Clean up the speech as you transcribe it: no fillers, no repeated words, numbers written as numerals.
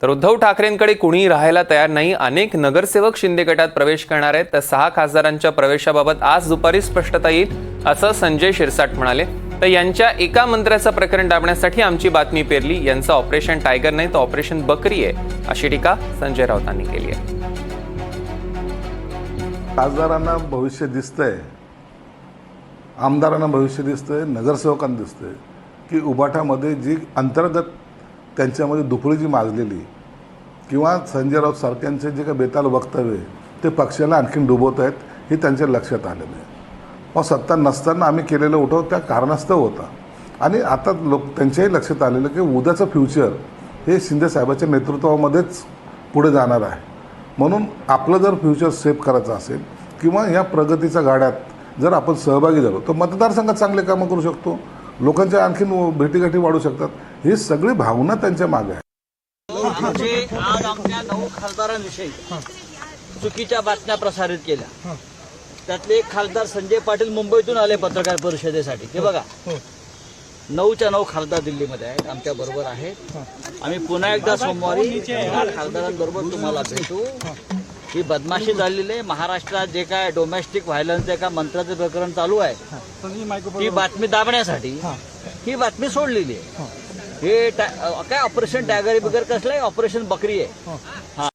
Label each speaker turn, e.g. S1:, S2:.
S1: तर उद्धव ठाकरेंकडे कुणी राहायला तयार नाही। अनेक नगरसेवक शिंदे गटात प्रवेश करणार आहेत। तर 6 खासदारांच्या प्रवेशाबाबत आज दुपारी स्पष्टता येईल, असं संजय शिरसाट म्हणाले। तर यांच्या एका मंत्र्याचं प्रकरण दाबण्यासाठी आमची बातमी पेरली, यांचं ऑपरेशन टायगर नाही तर ऑपरेशन बकरी आहे, अशी टीका संजय राऊतांनी केली आहे।
S2: खासदारांना भविष्य दिसतंय, आमदारांना भविष्य दिसतंय, नगरसेवकांना दिसतंय की उबाठामध्ये जी अंतर्गत त्यांच्यामध्ये दुफळी जी माजलेली किंवा संजय राऊत सारख्यांचे जे काही बेताल वक्तव्य ते पक्षाला आणखीन डुबवत आहेत, हे त्यांच्या लक्षात आलेलं आहे। मग सत्ता नसताना आम्ही केलेलं उठाव त्या कारणास्तव होता आणि आता त्यांच्याही लक्षात आलेलं की उद्याचं फ्युचर हे शिंदे साहेबांच्या नेतृत्वामध्येच पुढे जाणार आहे। म्हणून आपलं जर फ्युचर सेफ करायचं असेल किंवा या प्रगतीच्या गाड्यात जर आपण सहभागी झालो तर मतदारसंघात चांगले कामं करू शकतो, लोकांच्या आणखीन भेटीगाठी वाढू शकतात। ही सगळी भावना त्यांच्या मागे आहे।
S3: आज आमच्या 9 खासदारांविषयी चुकीच्या बातम्या प्रसारित केल्या। त्यातले एक खासदार संजय पाटील मुंबईतून आले पत्रकार परिषदेसाठी। ते बघा, 9च्या 9 खासदार दिल्लीमध्ये आहेत, आमच्या बरोबर आहेत। आम्ही पुन्हा एकदा सोमवारी या खासदारांबरोबर तुम्हाला भेटू। ही बदमाशी झालेली आहे। महाराष्ट्रात जे काय डोमेस्टिक व्हायलन्स एका मंत्र्याचं प्रकरण चालू आहे, ती बातमी दाबण्यासाठी ही बातमी सोडलेली आहे। हे काय ऑपरेशन टायगर बिगर कसलं आहे, ऑपरेशन बकरी आहे। हा,